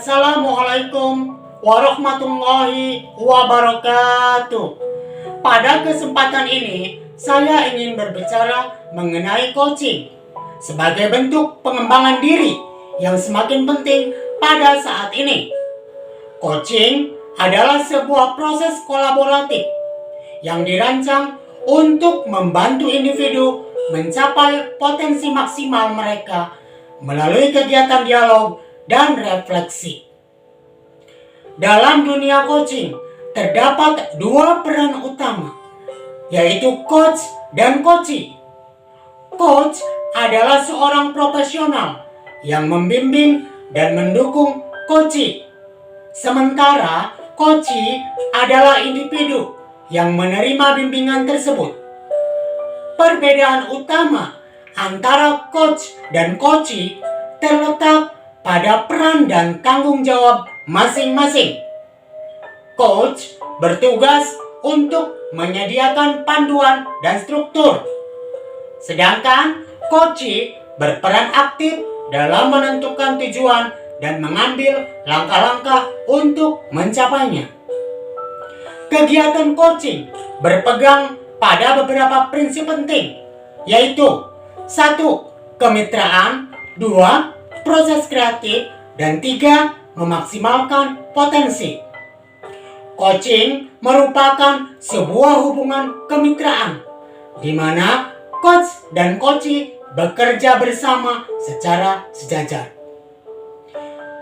Assalamualaikum warahmatullahi wabarakatuh. Pada kesempatan ini, saya ingin berbicara mengenai coaching sebagai bentuk pengembangan diri yang semakin penting pada saat ini. Coaching adalah sebuah proses kolaboratif yang dirancang untuk membantu individu mencapai potensi maksimal mereka melalui kegiatan dialog dan refleksi. Dalam dunia coaching, terdapat dua peran utama, yaitu coach dan coachee. Coach adalah seorang profesional yang membimbing dan mendukung coachee. Sementara coachee adalah individu yang menerima bimbingan tersebut. Perbedaan utama antara coach dan coachee terletak pada peran dan tanggung jawab masing-masing. Coach bertugas untuk menyediakan panduan dan struktur, sedangkan coachee berperan aktif dalam menentukan tujuan dan mengambil langkah-langkah untuk mencapainya. Kegiatan coaching berpegang pada beberapa prinsip penting, yaitu 1. Kemitraan, 2. Proses kreatif, dan 3. Memaksimalkan potensi. Coaching merupakan sebuah hubungan kemitraan di mana coach dan coachee bekerja bersama secara sejajar.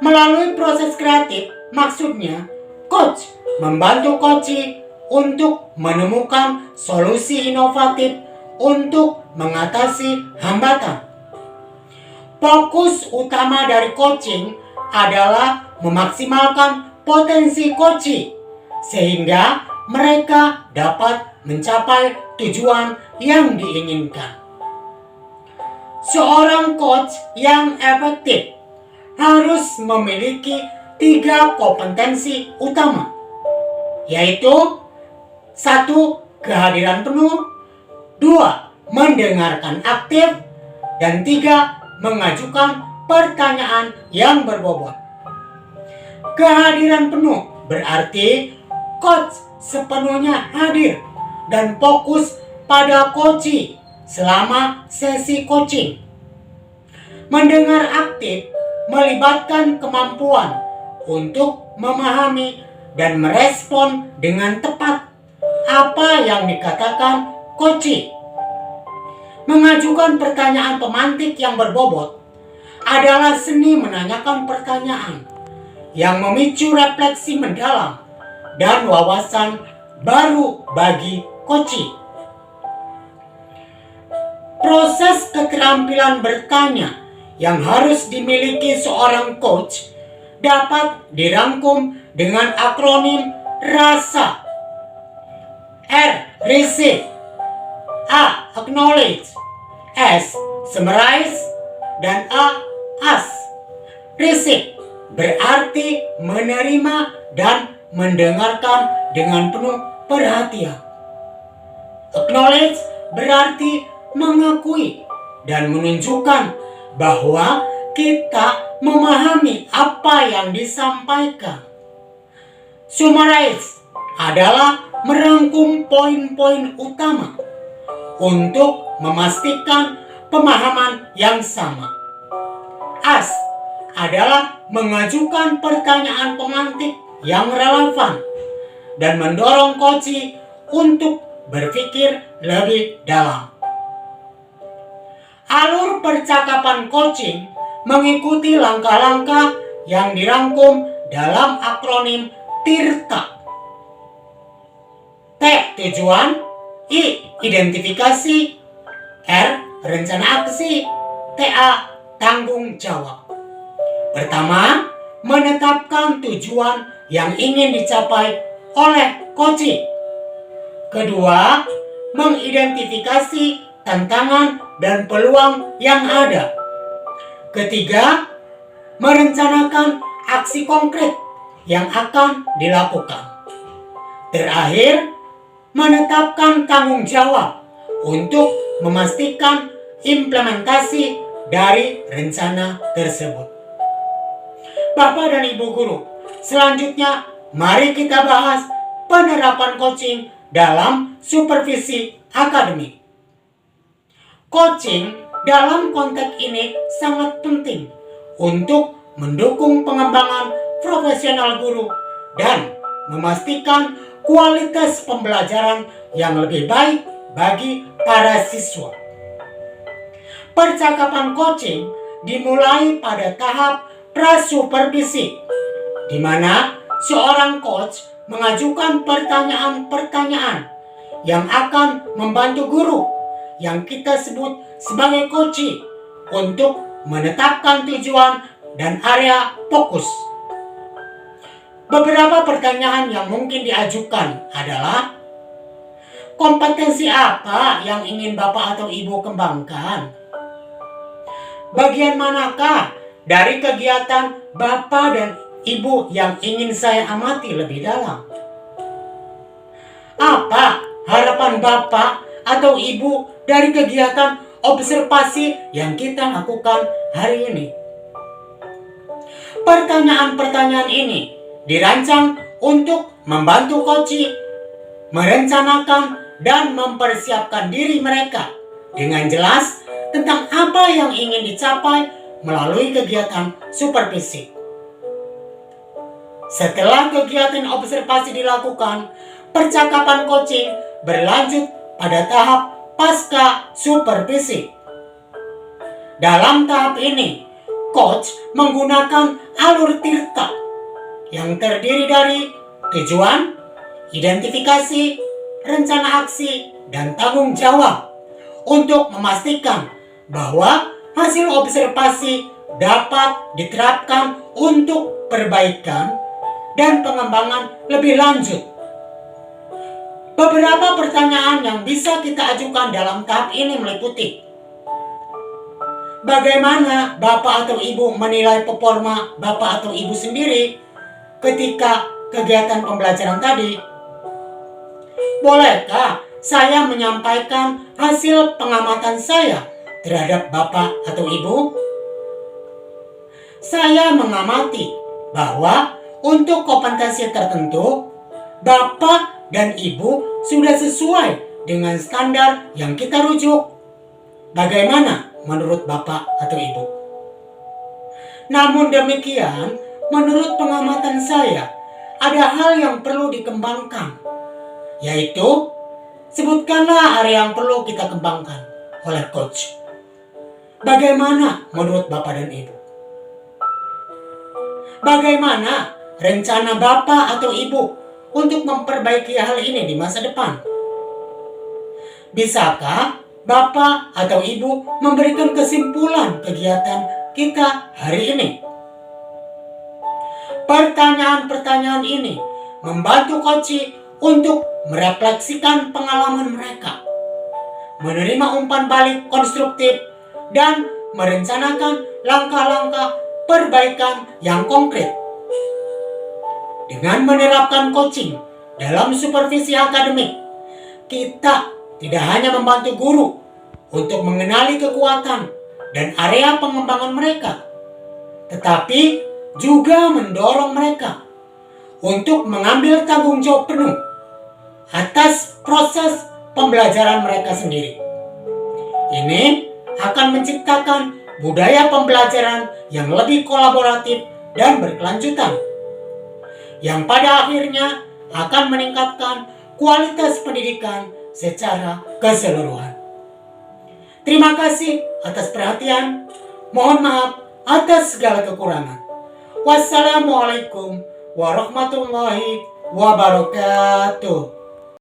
Melalui proses kreatif, maksudnya coach membantu coachee untuk menemukan solusi inovatif untuk mengatasi hambatan. Fokus utama dari coaching adalah memaksimalkan potensi coachee sehingga mereka dapat mencapai tujuan yang diinginkan. Seorang coach yang efektif harus memiliki 3 kompetensi utama, yaitu 1. Kehadiran penuh, 2. Mendengarkan aktif, dan 3. Mengajukan pertanyaan yang berbobot. Kehadiran penuh berarti coach sepenuhnya hadir dan fokus pada coachee selama sesi coaching. Mendengar aktif melibatkan kemampuan untuk memahami dan merespon dengan tepat apa yang dikatakan coachee. Mengajukan pertanyaan pemantik yang berbobot adalah seni menanyakan pertanyaan yang memicu refleksi mendalam dan wawasan baru bagi coachee. Proses keterampilan bertanya yang harus dimiliki seorang coach dapat dirangkum dengan akronim RASA. R. Receive, A. Acknowledge, S. Summarize, dan A. Ask. Receive berarti menerima dan mendengarkan dengan penuh perhatian. Acknowledge berarti mengakui dan menunjukkan bahwa kita memahami apa yang disampaikan. Summarize adalah merangkum poin-poin utama untuk memastikan pemahaman yang sama. Ask adalah mengajukan pertanyaan pemantik yang relevan dan mendorong coachee untuk berpikir lebih dalam. Alur percakapan coaching mengikuti langkah-langkah yang dirangkum dalam akronim TIRTA. T. Tujuan, I. Identifikasi, R. Rencana aksi, TA. Tanggung jawab. Pertama, menetapkan tujuan yang ingin dicapai oleh coachee. Kedua, mengidentifikasi tantangan dan peluang yang ada. Ketiga, merencanakan aksi konkret yang akan dilakukan. Terakhir, menetapkan tanggung jawab untuk memastikan implementasi dari rencana tersebut. Bapak dan Ibu guru, selanjutnya mari kita bahas penerapan coaching dalam supervisi akademik. Coaching dalam konteks ini sangat penting untuk mendukung pengembangan profesional guru dan memastikan kualitas pembelajaran yang lebih baik bagi para siswa. Percakapan coaching dimulai pada tahap prasupervisi, di mana seorang coach mengajukan pertanyaan-pertanyaan yang akan membantu guru yang kita sebut sebagai coachee untuk menetapkan tujuan dan area fokus. Beberapa pertanyaan yang mungkin diajukan adalah: kompetensi apa yang ingin Bapak atau Ibu kembangkan? Bagian manakah dari kegiatan Bapak dan Ibu yang ingin saya amati lebih dalam? Apa harapan Bapak atau Ibu dari kegiatan observasi yang kita lakukan hari ini? Pertanyaan-pertanyaan ini dirancang untuk membantu coachee merencanakan dan mempersiapkan diri mereka dengan jelas tentang apa yang ingin dicapai melalui kegiatan supervisi. Setelah kegiatan observasi dilakukan, percakapan coaching berlanjut pada tahap pasca supervisi. Dalam tahap ini, coach menggunakan alur tirta yang terdiri dari tujuan, identifikasi, rencana aksi, dan tanggung jawab untuk memastikan bahwa hasil observasi dapat diterapkan untuk perbaikan dan pengembangan lebih lanjut. Beberapa pertanyaan yang bisa kita ajukan dalam tahap ini meliputi: bagaimana Bapak atau Ibu menilai performa Bapak atau Ibu sendiri ketika kegiatan pembelajaran tadi? Bolehkah saya menyampaikan hasil pengamatan saya terhadap Bapak atau Ibu? Saya mengamati bahwa untuk kompetensi tertentu, Bapak dan Ibu sudah sesuai dengan standar yang kita rujuk. Bagaimana menurut Bapak atau Ibu? Namun demikian, menurut pengamatan saya, ada hal yang perlu dikembangkan, yaitu sebutkanlah area yang perlu kita kembangkan oleh coach. Bagaimana menurut Bapak dan Ibu? Bagaimana rencana Bapak atau Ibu untuk memperbaiki hal ini di masa depan? Bisakah Bapak atau Ibu memberikan kesimpulan kegiatan kita hari ini? Pertanyaan-pertanyaan ini membantu coachee untuk merefleksikan pengalaman mereka, menerima umpan balik konstruktif, dan merencanakan langkah-langkah perbaikan yang konkret. Dengan menerapkan coaching dalam supervisi akademik, kita tidak hanya membantu guru untuk mengenali kekuatan dan area pengembangan mereka, tetapi juga mendorong mereka untuk mengambil tanggung jawab penuh atas proses pembelajaran mereka sendiri. Ini akan menciptakan budaya pembelajaran yang lebih kolaboratif dan berkelanjutan, yang pada akhirnya akan meningkatkan kualitas pendidikan secara keseluruhan. Terima kasih atas perhatian. Mohon maaf atas segala kekurangan. Wassalamualaikum warahmatullahi wabarakatuh.